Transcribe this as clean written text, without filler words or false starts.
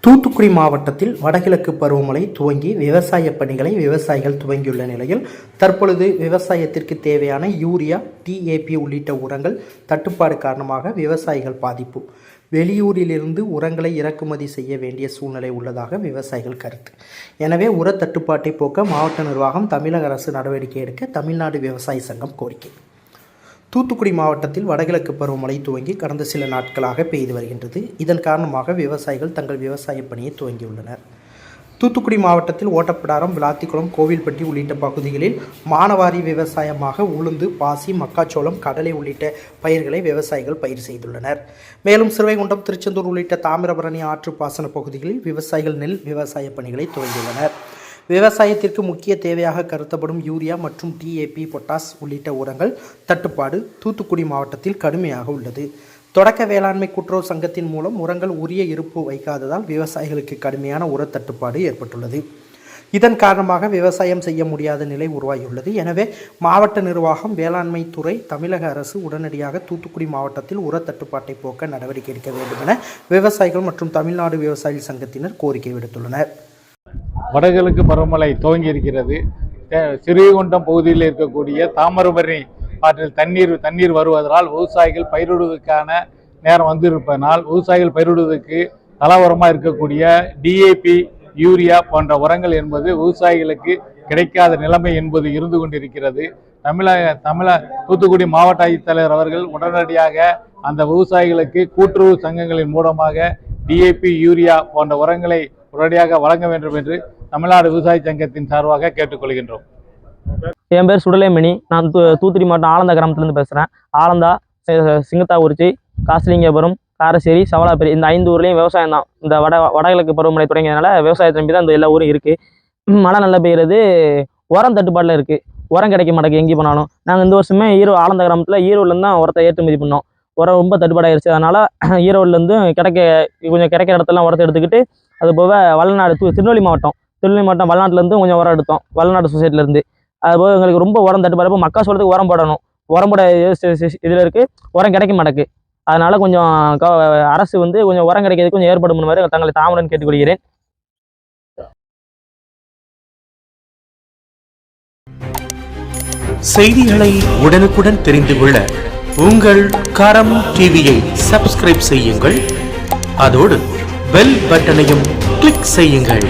தூத்துக்குடி மாவட்டத்தில் வடகிழக்கு பருவமழை துவங்கி விவசாய பணிகளை விவசாயிகள் துவங்கியுள்ள நிலையில் தற்பொழுது விவசாயத்திற்கு தேவையான யூரியா, டிஏபி உள்ளிட்ட உரங்கள் தட்டுப்பாடு காரணமாக விவசாயிகள் பாதிப்பு. வெளியூரிலிருந்து உரங்களை இறக்குமதி செய்ய வேண்டிய சூழ்நிலை உள்ளதாக விவசாயிகள் கருத்து. எனவே உர தட்டுப்பாட்டை போக்க மாவட்ட நிர்வாகம் தமிழக அரசு நடவடிக்கை எடுக்க தமிழ்நாடு விவசாய சங்கம் கோரிக்கை. தூத்துக்குடி மாவட்டத்தில் வடகிழக்கு பருவமழை துவங்கி கடந்த சில நாட்களாக பெய்து வருகின்றது. இதன் காரணமாக விவசாயிகள் தங்கள் விவசாய பணியை துவங்கியுள்ளனர். தூத்துக்குடி மாவட்டத்தில் ஓட்டப்பிடாரம், விளாத்திக்குளம், கோவில்பட்டி உள்ளிட்ட பகுதிகளில் மானாவாரி விவசாயமாக உளுந்து, பாசி, மக்காச்சோளம், கடலை உள்ளிட்ட பயிர்களை விவசாயிகள் பயிர் செய்துள்ளனர். மேலும் சிறுவைகுண்டம், திருச்செந்தூர் உள்ளிட்ட தாமிரபரணி ஆற்று பாசன பகுதிகளில் விவசாயிகள் நெல் விவசாய பணிகளை துவங்கியுள்ளனர். விவசாயத்திற்கு முக்கிய தேவையாக கருதப்படும் யூரியா மற்றும் டிஏபி, பொட்டாஸ் உள்ளிட்ட உரங்கள் தட்டுப்பாடு தூத்துக்குடி மாவட்டத்தில் கடுமையாக உள்ளது. தொடக்க வேளாண்மை கூட்டுறவு சங்கத்தின் மூலம் உரங்கள் உரிய இருப்பு வைக்காததால் விவசாயிகளுக்கு கடுமையான உர தட்டுப்பாடு ஏற்பட்டுள்ளது. இதன் காரணமாக விவசாயம் செய்ய முடியாத நிலை உருவாகியுள்ளது. எனவே மாவட்ட நிர்வாகம், வேளாண்மை துறை, தமிழக அரசு உடனடியாக தூத்துக்குடி மாவட்டத்தில் உர தட்டுப்பாட்டை போக்க நடவடிக்கை எடுக்க வேண்டும் என விவசாயிகள் மற்றும் தமிழ்நாடு விவசாயிகள் சங்கத்தினர் கோரிக்கை விடுத்துள்ளனர். வடகிழக்கு பருவமழை துவங்கி இருக்கிறது. சிறுவைகுண்டம் பகுதியில் இருக்கக்கூடிய தாமிரபரணி ஆற்றில் தண்ணீர் வருவதால் விவசாயிகள் பயிரிடுவதற்கான நேரம் வந்திருப்பதனால் விவசாயிகள் பயிரிடுவதற்கு தலவரமாக இருக்கக்கூடிய டிஏபி, யூரியா போன்ற உரங்கள் என்பது விவசாயிகளுக்கு கிடைக்காத நிலைமை என்பது இருந்து கொண்டிருக்கிறது. தூத்துக்குடி மாவட்ட ஆட்சித்தலைவர் அவர்கள் உடனடியாக அந்த விவசாயிகளுக்கு கூட்டுறவு சங்கங்களின் மூலமாக டிஏபி, யூரியா போன்ற உரங்களை உடனடியாக வழங்க வேண்டும் என்று தமிழ்நாடு விவசாய சங்கத்தின் சார்பாக கேட்டுக்கொள்கின்றோம். என் பேர் சுடலைமணி. நான் தூத்துக்குடி மாவட்டம் ஆலந்தா கிராமத்திலேருந்து பேசுகிறேன். ஆலந்தா, சிங்கத்தாக்குறிச்சி, காசிலிங்கபுரம், காரசேரி, சவலாப்பேரி இந்த 5 ஊர்லேயும் விவசாயம் தான். இந்த வடகிழக்கு பருவமழை தொடங்கியதுனால விவசாயத்தை நம்பி தான் இந்த எல்லா ஊரும் இருக்குது. மழை நல்லா பெய்யுறது, உரம் தட்டுப்பாட்டில் இருக்குது. உரம் கிடைக்க மாட்டேங்குது எங்கே போனாலும். நாங்கள் இந்த வருஷமே ஆலந்தா கிராமத்தில் ஈரோடுலேருந்து தான் உரத்தை ஏற்றுமதி பண்ணோம். உரம் ரொம்ப தட்டுப்பாடாயிருச்சு. அதனால் ஈரோடுலேருந்து கொஞ்சம் கிடைக்கிற இடத்துலாம் உரத்தை எடுத்துக்கிட்டு, அது போக வல்லநாடு, திருநெல்வேலி மாவட்டம் வல்லநாட்டிலேருந்து கொஞ்சம் உரம் எடுத்தோம், வல்லநாடு சொசைட்டிலேருந்து. அதுபோக எங்களுக்கு ரொம்ப உரம் தட்டுப்பாடு. மக்காச்சோளத்துக்கு உரம் போடணும், உரம் போட இதில் இருக்குது, உரம் கிடைக்க மாட்டேங்குது. அதனால் கொஞ்சம் அரசு கொஞ்சம் உரம் கிடைக்கிறதுக்கு கொஞ்சம் ஏற்பாடு பண்ண மாதிரி தங்களை தாமுடன் கேட்டுக்கொள்கிறேன். செய்திகளை உடனுக்குடன் தெரிந்து கொள்ள உங்கள் கரம் டிவியை சப்ஸ்கிரைப் செய்யுங்கள். அதோடு பெல் பட்டனையும் கிளிக் செய்யுங்கள்.